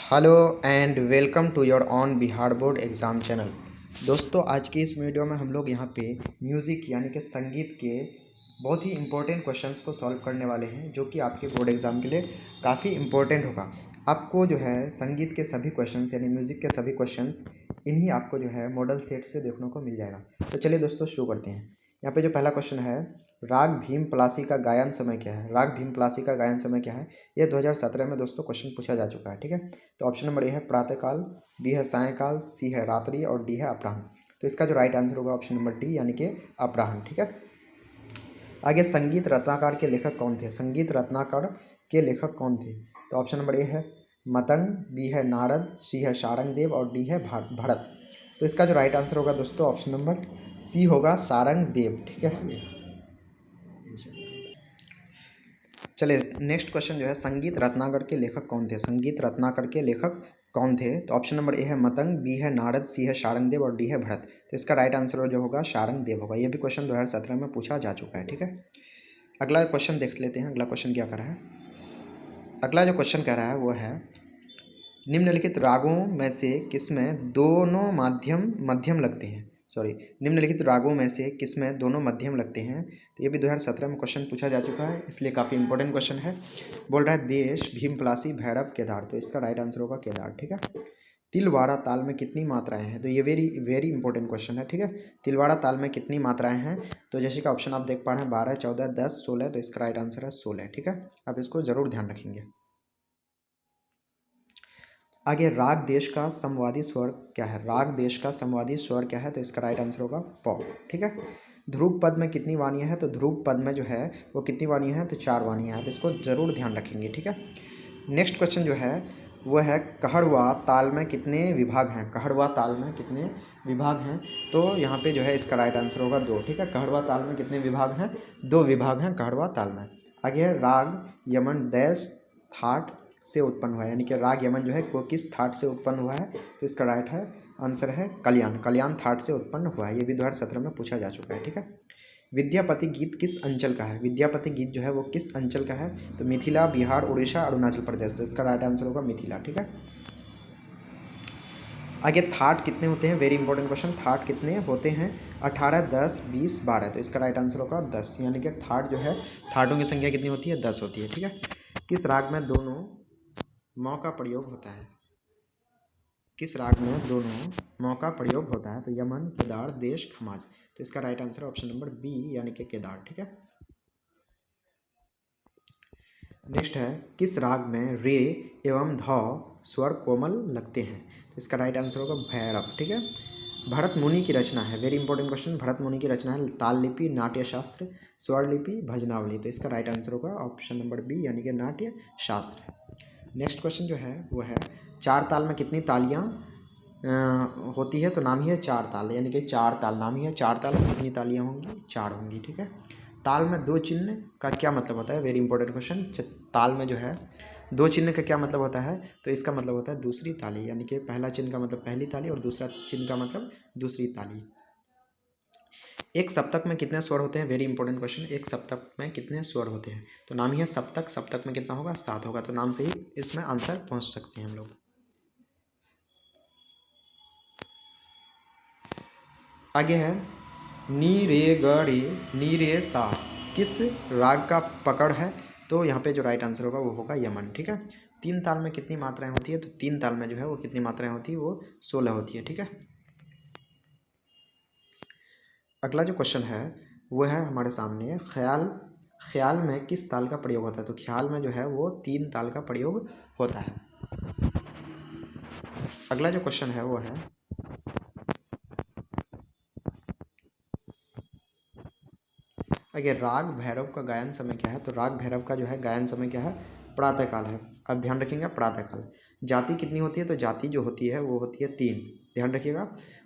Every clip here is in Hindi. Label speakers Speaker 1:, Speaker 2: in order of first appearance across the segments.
Speaker 1: Hello and welcome to your own Bihar board exam channel. दोस्तों, आज की इस वीडियो में हम लोग यहाँ पे म्यूज़िक यानी कि संगीत के बहुत ही इम्पोर्टेंट क्वेश्चंस को सॉल्व करने वाले हैं, जो कि आपके बोर्ड एग्ज़ाम के लिए काफ़ी इम्पोर्टेंट होगा। आपको जो है संगीत के सभी क्वेश्चंस यानी म्यूज़िक के सभी क्वेश्चंस इन्हीं आपको जो है मॉडल सेट से देखने को मिल जाएगा। तो चलिए दोस्तों शुरू करते हैं। यहाँ पे जो पहला क्वेश्चन है, राग भीम पलासी का गायन समय क्या है? राग भीम पलासी का गायन समय क्या है? ये 2017 में दोस्तों क्वेश्चन पूछा जा चुका है। ठीक है, तो ऑप्शन नंबर ए है प्रातःकाल, बी है सायंकाल, सी है रात्रि और डी है अपराह्न। तो इसका जो राइट आंसर होगा ऑप्शन नंबर डी यानी कि अपराह्न। ठीक है, आगे संगीत रत्नाकर के लेखक कौन थे? संगीत रत्नाकर के लेखक कौन थे? तो ऑप्शन नंबर ए है मतंग, बी है नारद, सी है शारंगदेव और डी है भरत। तो इसका जो राइट आंसर होगा दोस्तों ऑप्शन नंबर सी होगा शारंगदेव। ठीक है, चलिए नेक्स्ट क्वेश्चन जो है, संगीत रत्नाकर के लेखक कौन थे? संगीत रत्नाकर के लेखक कौन थे? तो ऑप्शन नंबर ए है मतंग, बी है नारद, सी है शारंगदेव और डी है भरत। तो इसका राइट आंसर जो होगा शारंगदेव होगा। ये भी क्वेश्चन 2017 में पूछा जा चुका है। ठीक है, अगला क्वेश्चन देख लेते हैं। अगला क्वेश्चन क्या कर रहा है? अगला जो क्वेश्चन कह रहा है वो है, निम्नलिखित रागों में से किसमें दोनों मध्यम लगते हैं? निम्नलिखित रागों में से किसमें दोनों मध्यम लगते हैं? तो ये भी 2017 में क्वेश्चन पूछा जा चुका है, इसलिए काफ़ी इंपॉर्टेंट क्वेश्चन है। बोल रहा है देश, भीम पलासी, भैरव, केदार। तो इसका राइट आंसर होगा केदार। ठीक है, तिलवाड़ा ताल में कितनी मात्राएं हैं? तो ये वेरी इंपॉर्टेंट क्वेश्चन है। ठीक है, तिलवाड़ा ताल में कितनी मात्राएं हैं? तो जैसे कि ऑप्शन आप देख पा रहे हैं 12, 14, 10, 16। तो इसका राइट आंसर है 16। ठीक है, आप इसको जरूर ध्यान रखेंगे। आगे राग देश का समवादी स्वर क्या है? राग देश का समवादी स्वर क्या है? तो इसका राइट आंसर होगा प। ठीक है, ध्रुव पद में कितनी वाणियाँ हैं? तो ध्रुव पद में जो है वो कितनी वाणियाँ हैं? तो 4 वाणियाँ हैं। आप इसको जरूर ध्यान रखेंगे। ठीक है, नेक्स्ट क्वेश्चन जो है वो है, कहड़वा ताल में कितने विभाग हैं? कहड़वा ताल में कितने विभाग हैं? तो यहाँ पे जो है इसका राइट आंसर होगा 2। ठीक है, कहड़वा ताल में कितने विभाग हैं? 2 विभाग हैं कहड़वा ताल में। आगे है राग यमन डैश थाट से उत्पन्न हुआ है, यानी कि राग यमन जो है वो किस थाट से उत्पन्न हुआ है? तो इसका राइट है आंसर है कल्याण। कल्याण थाट से उत्पन्न हुआ है। ये भी 2017 में पूछा जा चुका है। ठीक है, विद्यापति गीत किस अंचल का है? विद्यापति गीत जो है वो किस अंचल का है? तो मिथिला, बिहार, उड़ीसा, अरुणाचल प्रदेश। तो इसका राइट आंसर होगा मिथिला। ठीक है, आगे थाट कितने होते हैं? Very important question. थाट कितने होते हैं? 18, 10, 20, 12। तो इसका राइट आंसर होगा 10, यानी कि थाट जो है थाटों की संख्या कितनी होती है? 10 होती है। ठीक है, किस राग में दोनों मौ का प्रयोग होता है? किस राग में दोनों मौ का प्रयोग होता है? तो यमन, केदार, देश, खमाज। तो इसका right answer option number B यानी कि केदार। ठीक है, नेक्स्ट है, किस राग में रे एवं ध स्वर कोमल लगते हैं? तो इसका राइट आंसर होगा भैरव। ठीक है, भरत मुनि की रचना है। Very important question. भरत मुनि की रचना है ताल लिपि, नाट्य शास्त्र, स्वर लिपि, भजनावली। तो इसका राइट आंसर होगा ऑप्शन नंबर बी यानी कि नाट्य शास्त्र। नेक्स्ट क्वेश्चन जो है वो है, 4 ताल में कितनी तालियां होती है? तो नाम ही है 4 ताल, यानी कि 4 ताल नाम ही है। 4 ताल में कितनी तालियां होंगी? 4 होंगी। ठीक है, ताल में 2 चिन्ह का क्या मतलब होता है? Very important question. ताल में जो है 2 चिन्ह का क्या मतलब होता है? तो इसका मतलब होता है दूसरी ताली, यानी कि पहला चिन्ह का मतलब पहली ताली और दूसरा चिन्ह का मतलब दूसरी ताली। एक सप्तक में कितने स्वर होते हैं? Very important question. एक सप्तक में कितने स्वर होते हैं? तो नाम ही है सप्तक। सप्तक में कितना होगा? 7 होगा। तो नाम से ही इसमें आंसर पहुंच सकते हैं हम लोग। आगे है, नी रे ग रे नी रे सा किस राग का पकड़ है? तो यहाँ पे जो राइट आंसर होगा वो होगा यमन। ठीक है, 3 ताल में कितनी मात्राएं होती है? तो 3 ताल में जो है वो कितनी मात्राएं होती है? वो 16 होती है। ठीक है, अगला जो क्वेश्चन है वो है हमारे सामने, ख्याल में किस ताल का प्रयोग होता है? तो ख्याल में जो है वो 3 ताल का प्रयोग होता है। अगला जो क्वेश्चन है वो है, अगर राग भैरव का गायन समय क्या है? तो राग भैरव का जो है गायन समय क्या है? प्रातःकाल है। अब ध्यान रखिएगा प्रातःकाल। जाति कितनी होती है? तो जाति जो होती है वो होती है 3। ध्यान रखिएगा।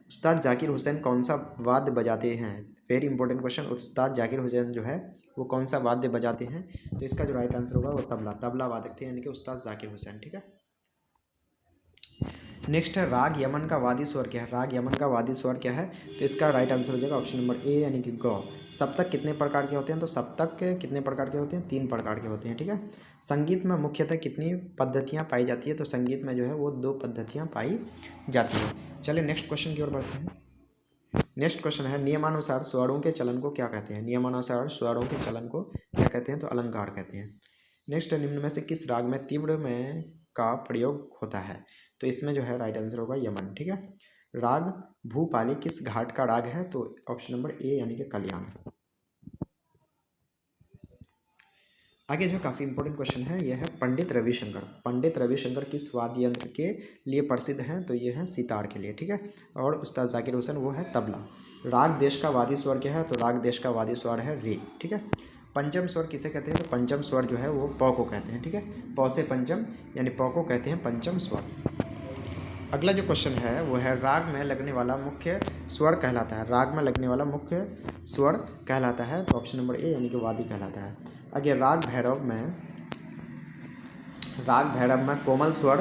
Speaker 1: उस्ताद जाकिर हुसैन कौन सा वाद्य बजाते हैं? Very important question. उस्ताद जाकिर हुसैन जो है वो कौन सा वाद्य बजाते हैं? तो इसका जो राइट आंसर होगा वो तबला वादक थे, यानी कि उस्ताद जाकिर हुसैन। ठीक है, नेक्स्ट है राग यमन का वादी स्वर क्या है। राग यमन का वादी स्वर क्या है, तो इसका राइट आंसर हो जाएगा ऑप्शन नंबर ए यानी कि ग। सप्तक कितने प्रकार के होते हैं, तो सप्तक कितने प्रकार के होते हैं, 3 प्रकार के होते हैं, ठीक है। संगीत में मुख्यतः कितनी पद्धतियाँ पाई जाती है, तो संगीत में जो है वो 2 पद्धतियाँ पाई जाती है। चलिए नेक्स्ट क्वेश्चन की ओर बढ़ते हैं। नेक्स्ट क्वेश्चन है नियमानुसार स्वरों के चलन को क्या कहते हैं। नियमानुसार स्वरों के चलन को क्या कहते हैं, तो अलंकार कहते हैं। नेक्स्ट निम्न में से किस राग में तीव्र में का प्रयोग होता है, तो इसमें जो है राइट आंसर होगा यमन, ठीक है। राग भूपाली किस घाट का राग है, तो ऑप्शन नंबर ए यानी कि कल्याण। आगे जो काफ़ी इंपॉर्टेंट क्वेश्चन है यह है पंडित रविशंकर। पंडित रविशंकर किस वाद्य यंत्र के लिए प्रसिद्ध हैं, तो ये है सितार के लिए, ठीक है। और उस्ताद जाकिर हुसैन वो है तबला। राग देश का वादी स्वर क्या है, तो राग देश का वादी स्वर है रे, ठीक है। पंचम स्वर किसे कहते हैं, तो पंचम स्वर जो है वो पौ को कहते हैं, ठीक है। पौ से पंचम यानी पौ को कहते हैं पंचम स्वर। अगला जो क्वेश्चन है वो है राग में लगने वाला मुख्य स्वर कहलाता है। राग में लगने वाला मुख्य स्वर कहलाता है, तो ऑप्शन नंबर ए यानी कि वादी कहलाता है। आगे राग भैरव में कोमल स्वर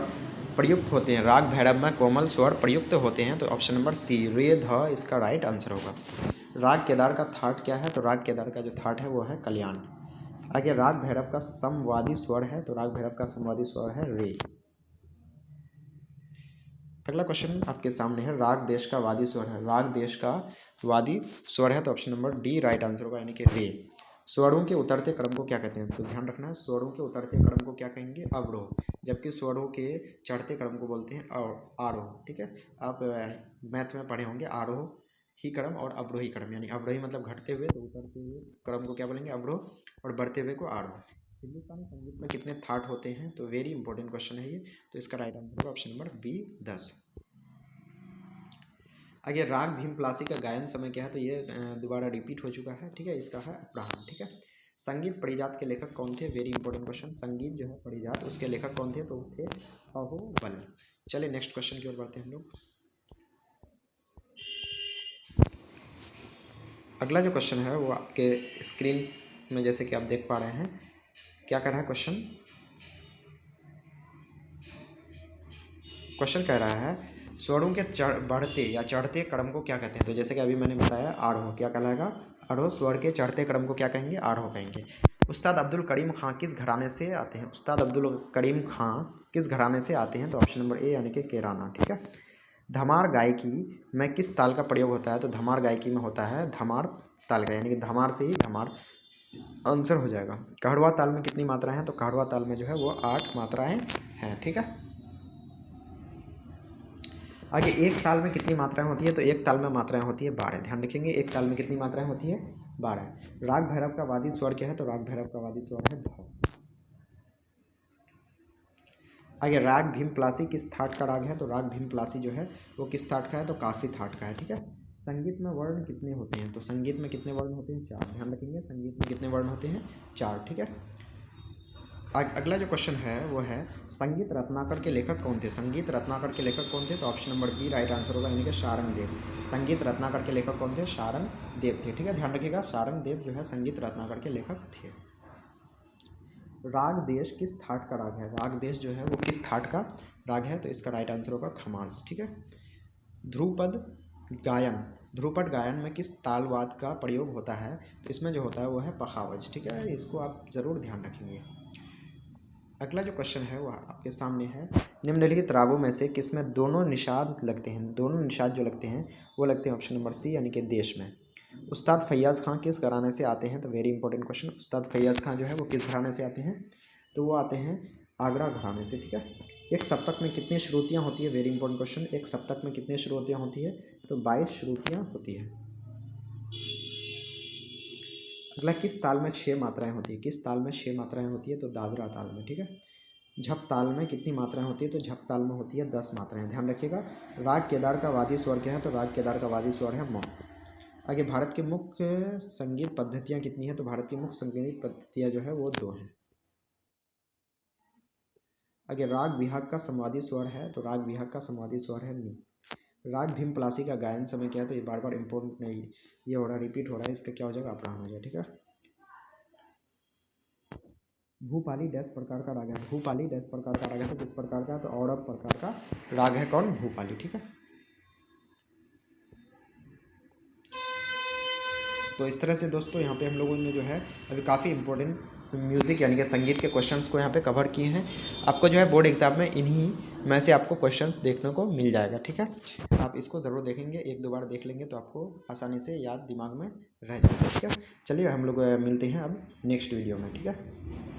Speaker 1: प्रयुक्त होते हैं। राग भैरव में कोमल स्वर प्रयुक्त होते हैं, तो ऑप्शन नंबर सी रे ध इसका राइट आंसर होगा। राग केदार का थाट क्या है, तो राग केदार का जो थाट है वो है कल्याण। आगे राग भैरव का समवादी स्वर है, तो राग भैरव का समवादी स्वर है रे। अगला क्वेश्चन आपके सामने है राग देश का वादी स्वर है। राग देश का वादी स्वर है, तो option number D right answer होगा यानी कि रे। स्वरों के उतरते क्रम को क्या कहते हैं, तो ध्यान रखना है स्वरों के उतरते क्रम को क्या कहेंगे, अवरोह। जबकि स्वरों के चढ़ते क्रम को बोलते हैं आरोह, ठीक है। आप मैथ में पढ़े होंगे आरोह ही क्रम और अवरोही क्रम, यानी अवरोही मतलब घटते हुए, तो उतरते हुए क्रम को क्या बोलेंगे अवरोह, और बढ़ते हुए को आरोह। हिंदुस्तानी संगीत में कितने थाट होते हैं, तो वेरी इंपॉर्टेंट क्वेश्चन है ये, तो इसका राइट आंसर होगा ऑप्शन नंबर बी 10। आगे राग भीमप्लासी का गायन समय क्या है, तो ये दोबारा रिपीट हो चुका है, ठीक है। इसका है अपराहन, ठीक है। संगीत परिजात के लेखक कौन थे, वेरी इंपॉर्टेंट क्वेश्चन। संगीत जो है परिजात उसके लेखक कौन थे, तो थे अहोबल। चलिए नेक्स्ट क्वेश्चन की ओर बढ़ते हैं हम लोग। अगला जो क्वेश्चन है वो आपके स्क्रीन में जैसे कि आप देख पा रहे हैं, क्या कर रहा है क्वेश्चन कह रहा है स्वरों के बढ़ते या चढ़ते क्रम को क्या कहते हैं, तो जैसे कि अभी मैंने बताया आरोह क्या कहलाएगा, आरोह। स्वर के चढ़ते क्रम को क्या कहेंगे, आरोह कहेंगे। उस्ताद अब्दुल करीम खां किस घराने से आते हैं। उस्ताद अब्दुल करीम खां किस घराने से आते हैं, तो ऑप्शन नंबर ए यानी कि केराना, ठीक है। धमार गायकी में किस ताल का प्रयोग होता है, तो धमार गायकी में होता है धमार ताल का, यानी कि धमार से ही धमार आंसर हो जाएगा। कहड़वा ताल में कितनी मात्राएं हैं, तो कहड़वा ताल में जो है वो 8 मात्राएं हैं, ठीक है। आगे एक ताल में कितनी मात्राएं होती है, तो एक ताल में मात्राएं होती है 12। ध्यान रखेंगे एक ताल में कितनी मात्राएं होती है, 12। राग भैरव का वादी स्वर क्या है, तो राग भैरव का वादी स्वर है ध। आगे राग भीमप्लासी किस थाट का राग है, तो राग भीमप्लासी जो है वो किस थाट का है, तो काफी थाट का है, ठीक है। संगीत में वर्ण कितने होते हैं, तो संगीत में कितने वर्ण होते हैं, 4। ध्यान रखेंगे संगीत में कितने वर्ण होते हैं, 4, ठीक है। अगला जो क्वेश्चन है वो है संगीत रत्नाकर के लेखक कौन थे। संगीत रत्नाकर के लेखक कौन थे, तो option number B right answer होगा यानी कि शारंग देव। संगीत रत्नाकर के लेखक कौन थे, शारंग देव थे, ठीक है। ध्यान रखिएगा शारंग देव जो है संगीत रत्नाकर के लेखक थे। राग देश किस थाट का राग है। राग देश जो है वो किस थाट का राग है, तो इसका राइट आंसर होगा खमाज, ठीक है। ध्रुपद गायन में किस तालवाद का प्रयोग होता है, तो इसमें जो होता है वो है पखावज, ठीक है। इसको आप ज़रूर ध्यान रखेंगे। अगला जो क्वेश्चन है वो आपके सामने है निम्नलिखित रागों में से किसमें दोनों निषाद लगते हैं। दोनों निषाद जो लगते हैं वो लगते हैं ऑप्शन नंबर सी यानी कि देश में। उस्ताद फैयाज़ खां किस घराने से आते हैं, तो वेरी इंपॉर्टेंट क्वेश्चन। उस्ताद फैयाज़ खां जो है वो किस घराने से आते हैं, तो वो आते हैं आगरा घराने से, ठीक है। एक सप्तक में कितनी श्रुतियाँ होती है, वेरी इंपॉर्टेंट क्वेश्चन। एक सप्तक में कितनी श्रुतियाँ होती है, तो 22 श्रुतियाँ होती है। अगला किस ताल में 6 मात्राएं होती है। किस ताल में 6 मात्राएं होती है, तो दादरा ताल में, ठीक है। झप ताल में कितनी मात्राएं होती है, तो झप ताल में होती है 10 मात्राएं। ध्यान रखिएगा। राग केदार का वादी स्वर क्या है, तो राग केदार का वादी स्वर है म। आगे भारत की मुख्य संगीत पद्धतियां कितनी है, तो भारत की मुख्य संगीत पद्धतियां जो है वो 2 हैं। आगे राग बिहाग का संवादी स्वर है, तो राग बिहाग का संवादी स्वर है नी। राग भीमप्लासी का गायन समय क्या है, तो ये बार बार इंपॉर्टेंट नहीं, ये हो रहा है रिपीट हो रहा है, इसका क्या हो जाएगा अपराहन हो जाएगा, ठीक है। भूपाली डैश प्रकार का राग है। भूपाली डैश प्रकार का राग है, तो किस प्रकार का? तो औरव प्रकार का राग है कौन? भूपाली। ठीक है, तो इस तरह से दोस्तों यहाँ पे हम लोगों ने जो है अभी काफ़ी इंपॉर्टेंट म्यूज़िक यानी कि संगीत के क्वेश्चंस को यहाँ पे कवर किए हैं। आपको जो है बोर्ड एग्जाम में इन्हीं में से आपको क्वेश्चंस देखने को मिल जाएगा। ठीक है, आप इसको ज़रूर देखेंगे, एक दो बार देख लेंगे तो आपको आसानी से याद दिमाग में रह जाएगा। ठीक है, चलिए हम लोग मिलते हैं अब नेक्स्ट वीडियो में। ठीक है।